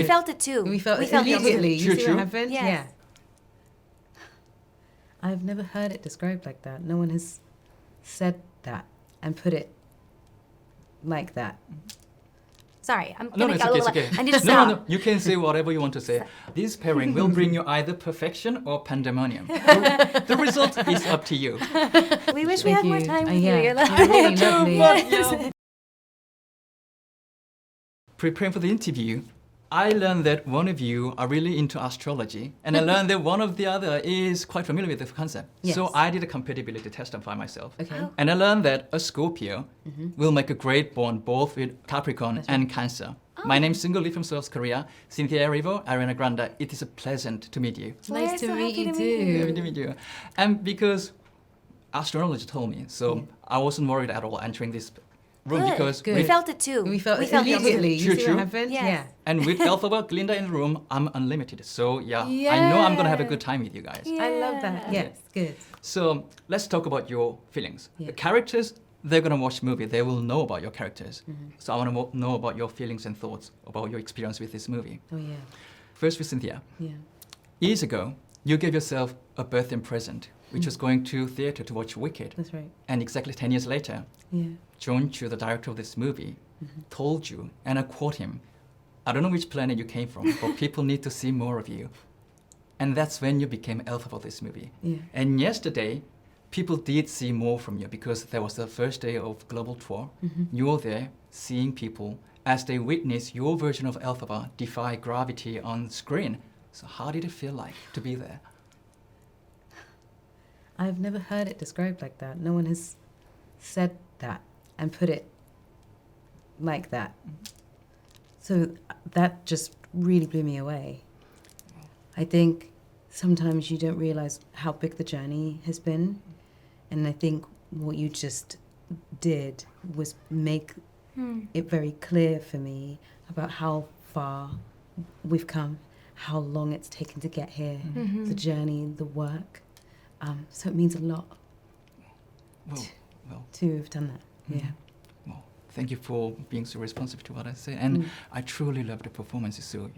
felt it too. We felt it it immediately. too. You True, see true. what happened? Yes. Yeah. I've never heard it described like that. No one has said that and put it like that. Sorry, I'm No, gonna it's get a okay, little. it's okay. I need to No, stop. no, you can say whatever you want to say. This pairing will bring you either perfection or pandemonium. The result is up to you. We wish we Thank had more you. time with Yeah, you. You're you're really lovely. Yes. Preparing for the interview, I learned that one of you are really into astrology, and I learned that one of the other is quite familiar with the concept. Yes. So I did a compatibility test by myself. Okay. Oh. And I learned that a Scorpio will make a great bond both with Capricorn That's and Cancer. My name is Singoli from South Korea. Cynthia Erivo, Ariana Grande. It is a pleasant to meet you. We're Nice to so meet happy you to meet you. too. Happy to meet you. And because astrology told me, so I wasn't worried at all entering this room Good. because Good. We with, felt it too. We felt it it too. immediately. You True, see true. what happened? Yes. Yeah. and with Alphabet, Glinda in the room, I'm unlimited. So yeah, I know I'm gonna have a good time with you guys. I love that. Yeah. Yes, good. So let's talk about your feelings. Yeah. The characters, they're gonna watch the movie. They will know about your characters. So I wanna know about your feelings and thoughts about your experience with this movie. Oh yeah. First with Cynthia. Yeah. Years ago, you gave yourself a birthday present, which was going to theater to watch Wicked. That's right. And exactly 10 years later, Yeah. John Chu, the director of this movie, told you, and I quote him, I don't know which planet you came from, but people need to see more of you. And that's when you became Alpha for this movie. Yeah. And yesterday, people did see more from you because there was the first day of global tour. You were there seeing people as they witness your version of Alphabet defy gravity on screen. So how did it feel like to be there? I've never heard it described like that. No one has said that and put it like that. So that just really blew me away. I think sometimes you don't realize how big the journey has been. And I think what you just did was make it very clear for me about how far we've come, how long it's taken to get here, the journey, the work. So it means a lot Well, to have done that. Yeah. well, thank you for being so responsive to what I say. And I truly love the performances. So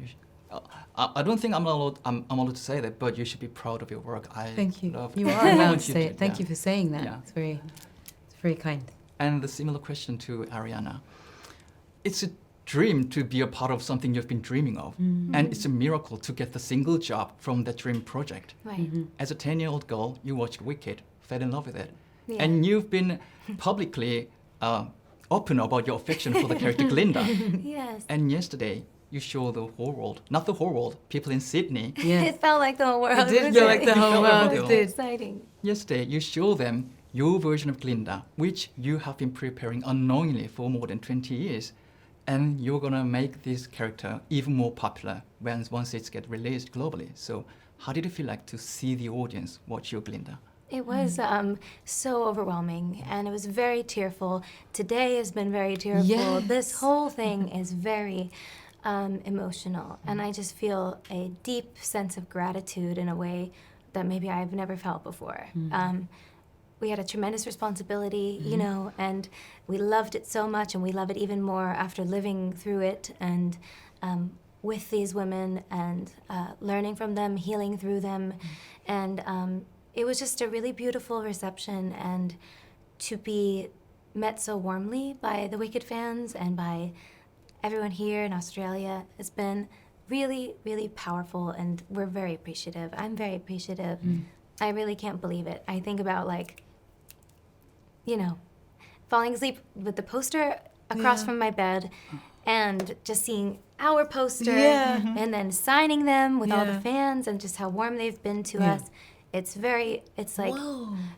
I don't think I'm allowed to say that, but you should be proud of your work. Thank you. Love You are what allowed to you say did, it. Thank yeah. you for saying that. Yeah. It's very kind. And the similar question to Ariana. It's a dream to be a part of something you've been dreaming of. And it's a miracle to get the single job from that dream project. Right. As a 10-year-old girl, you watched Wicked, fell in love with it. Yeah. And you've been publicly open about your affection for the character Glinda. Yes. And yesterday, you showed the whole world, not the whole world, people in Sydney. Yeah. It felt like the whole world. It did was feel like the whole felt world. like It the did. exciting. Yesterday, you showed them your version of Glinda, which you have been preparing unknowingly for more than 20 years. And you're gonna make this character even more popular once it gets released globally. So how did it feel like to see the audience watch your Glinda? It was so overwhelming, and it was very tearful. Today has been very tearful. Yes. This whole thing is very emotional, and I just feel a deep sense of gratitude in a way that maybe I've never felt before. We had a tremendous responsibility, you know, and we loved it so much, and we love it even more after living through it and with these women and learning from them, healing through them, and it was just a really beautiful reception, and to be met so warmly by the Wicked fans and by everyone here in Australia has been really, really powerful, and we're very appreciative. I'm very appreciative. I really can't believe it. I think about, like, you know, falling asleep with the poster across from my bed and just seeing our poster and then signing them with all the fans and just how warm they've been to us. It's like,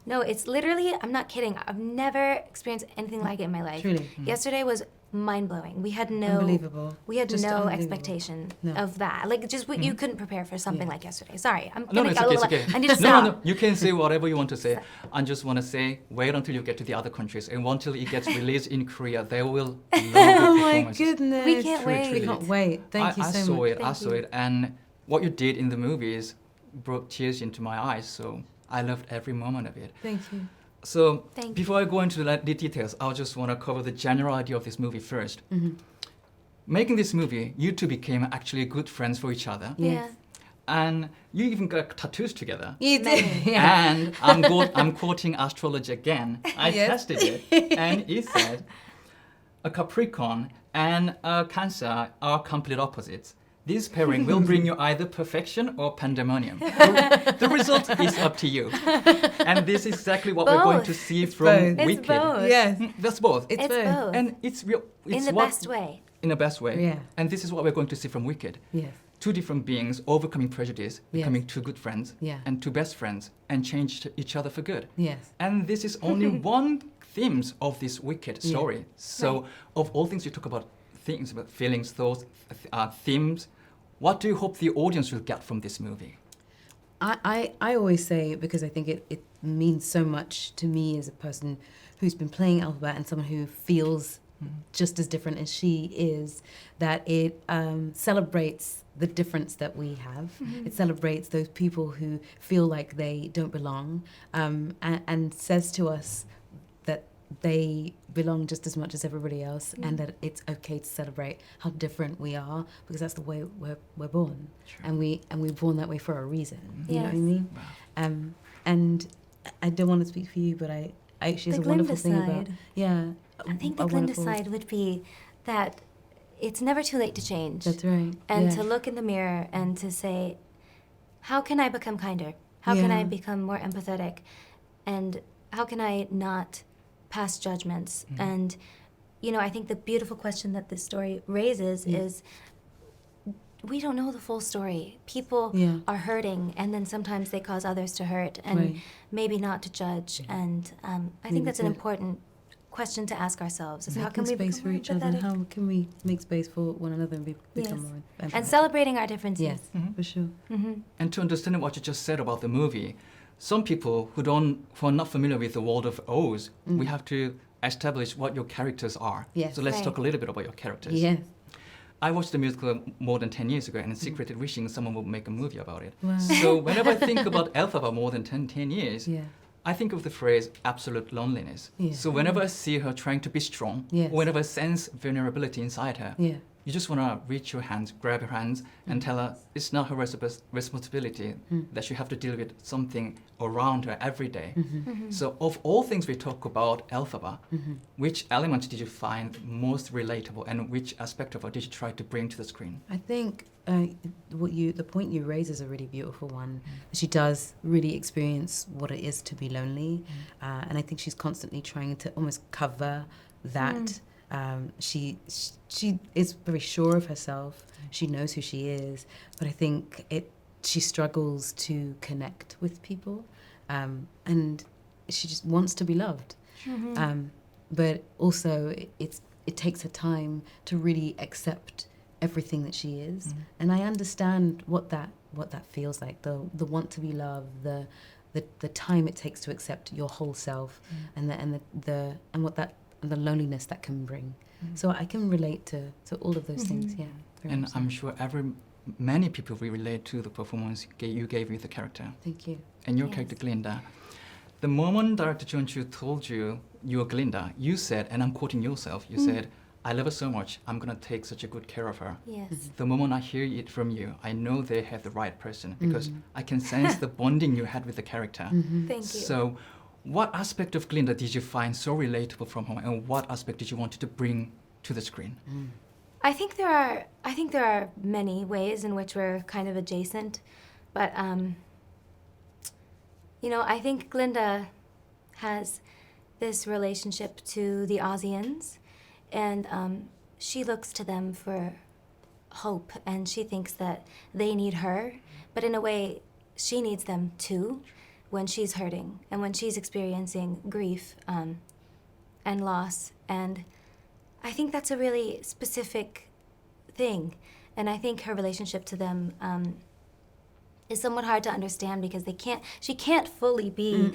no, it's literally, I'm not kidding. I've never experienced anything like it in my life. Truly. Yesterday was mind-blowing. We had Unbelievable. We had Just no unbelievable. expectation No. of that. Like, just what you couldn't prepare for something like yesterday. Sorry, I'm No, gonna it's get a okay, little. it's okay. I need to No, stop. no, you can say whatever you want to say. I just want to say, wait until you get to the other countries, and until it gets released in Korea, they will love the Oh my performances. goodness. We can't Truly, wait. truly. We can't wait. Thank you I so saw much. it, I Thank saw you. it, and what you did in the movies brought tears into my eyes, so I loved every moment of it. Thank you. So Thank before I go into the details, I just want to cover the general idea of this movie first. making this movie, you two became actually good friends for each other. Yeah. And you even got tattoos together. You did. Yeah. And I'm quoting astrology again. I Yes. tested it, and it said a Capricorn and a Cancer are complete opposites. This pairing will bring you either perfection or pandemonium. The result is up to you. And this is exactly what we're going to Both. see It's from both. It's Wicked. both. Yes. That's both. It's both. both. And it's real. It's in the what- best way. In the best way. Yeah. And this is what we're going to see from Wicked. Yes. Two different beings overcoming prejudice, Yes. becoming two good friends, Yeah. and two best friends, and change each other for good. Yes. And this is only one themes of this Wicked story. Yeah. So, Right. of all things you talk about, things about feelings, thoughts, themes, what do you hope the audience will get from this movie? I always say, because I think it means so much to me as a person who's been playing Alphabet and someone who feels just as different as she is, that it celebrates the difference that we have. It celebrates those people who feel like they don't belong, and says to us that they belong just as much as everybody else, and that it's okay to celebrate how different we are, because that's the way we're born, and we're born that way for a reason. You know what I Yes. mean? And I don't want to speak for you, but I actually, The it's a wonderful Glinda thing about side. I think the a Glinda wonderful- side would be that it's never too late to change. That's right. And yeah. to look in the mirror and to say, how can I become kinder? How can I Yeah. become more empathetic? And how can I not pass judgments? And, I think the beautiful question that this story raises is, we don't know the full story. People Yeah. are hurting, and then sometimes they cause others to hurt, and Right. maybe not to judge. And I Maybe think that's an to- important question to ask ourselves: is how Making can we space become for more each other, and empathetic? how can we make space for one another and become Yes. more And empathetic? celebrating our differences. Yes, for sure. And to understand what you just said about the movie, some people who are not familiar with the world of Oz, we have to establish what your characters are. Yes. So let's Right. talk a little bit about your characters. Yes. I watched the musical more than 10 years ago and secretly wishing someone would make a movie about it. Wow. So whenever I think about Elphaba more than 10 years, Yeah. I think of the phrase absolute loneliness. Yeah. So whenever I see her trying to be strong, Yes. or whenever I sense vulnerability inside her, Yeah. you just want to reach your hands, grab her hands, and tell her it's not her responsibility, that she have to deal with something around her every day. So of all things we talk about Elphaba, which element did you find most relatable, and which aspect of her did you try to bring to the screen? I think the point you raise is a really beautiful one. She does really experience what it is to be lonely, and I think she's constantly trying to almost cover that. She is very sure of herself. She knows who she is, but I think she struggles to connect with people, and she just wants to be loved. But also, it takes her time to really accept everything that she is, and I understand what that feels like. The want to be loved, the time it takes to accept your whole self, and the loneliness that can bring. So I can relate to all of those things. Yeah, very And much so. I'm sure many people will relate to the performance you gave with the character. Thank you. And your Yes. character, Glinda. The moment Director John Chu told you you're Glinda, you said, and I'm quoting yourself, you said, I love her so much, I'm going to take such a good care of her. Yes. The moment I hear it from you, I know they have the right person, because I can sense the bonding you had with the character. Thank you. So what aspect of Glinda did you find so relatable from her, and what aspect did you want to bring to the screen? I think there are many ways in which we're kind of adjacent, but I think Glinda has this relationship to the Ozians, and she looks to them for hope, and she thinks that they need her, but in a way, she needs them too, when she's hurting and when she's experiencing grief and loss. And I think that's a really specific thing, and I think her relationship to them is somewhat hard to understand, because she can't fully be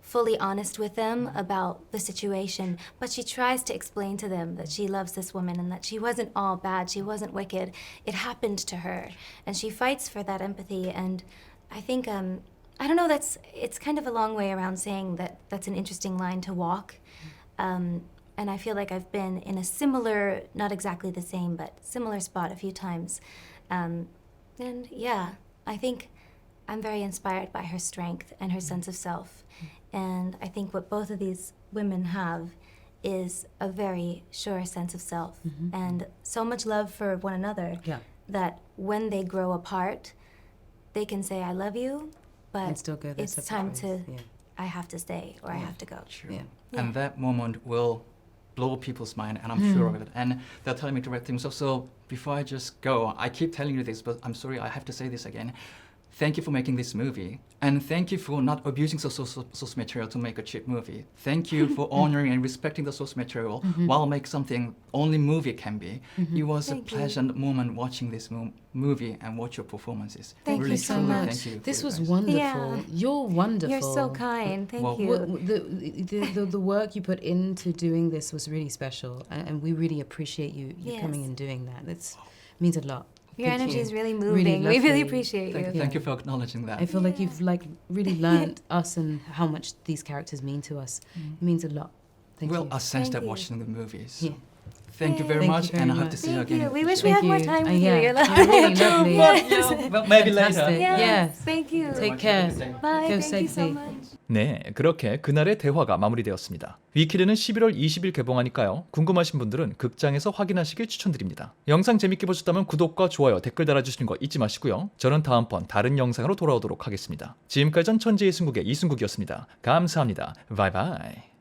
fully honest with them about the situation, but she tries to explain to them that she loves this woman and that she wasn't all bad, she wasn't wicked, it happened to her, and she fights for that empathy. And I think I don't know, it's kind of a long way around saying that that's an interesting line to walk. and I feel like I've been in a similar, not exactly the same, but similar spot a few times. And yeah, I think I'm very inspired by her strength and her sense of self. And I think what both of these women have is a very sure sense of self and so much love for one another that when they grow apart, they can say, I love you, but And still go their it's separate time ways. to, Yeah. I have to stay or I have to go. Sure. Yeah. And that moment will blow people's mind, and I'm sure of it. And they're telling me to write things. So before I just go, I keep telling you this, but I'm sorry, I have to say this again. Thank you for making this movie, and thank you for not abusing the source material to make a cheap movie. Thank you for honoring and respecting the source material while make something only movie can be. It was Thank a you. pleasant moment watching this movie and watch your performances. Thank really, you so truly, much. Thank you. for This you was guys. wonderful. Yeah. You're wonderful. You're so kind. Thank Well, you. The work you put into doing this was really special, and we really appreciate you Yes. coming and doing that. It means a lot. Your Thank energy you. is really Really moving. we really lovely. appreciate you. Thank you for acknowledging that. I feel like you've really learned us and how much these characters mean to us. It means a lot. Thank Well, you. I sensed that Thank you. watching the movies. Yeah. Thank you very Thank you much, very and I hope much. to see you Thank again. you. in We the wish we future. had Thank more you. time with Yeah, you. You're you're really lovely. Well, maybe Fantastic. later. Yes. Yes. Thank you. Take care. Bye. Go Thank you so safely. much. 네, 그렇게 그날의 대화가 마무리되었습니다. 위키드는 11월 20일 개봉하니까요. 궁금하신 분들은 극장에서 확인하시길 추천드립니다. 영상 재밌게 보셨다면 구독과 좋아요, 댓글 달아주시는 거 잊지 마시고요. 저는 다음번 다른 영상으로 돌아오도록 하겠습니다. 지금까지 전 천재이승국의 이승국이었습니다. 감사합니다. 바이바이.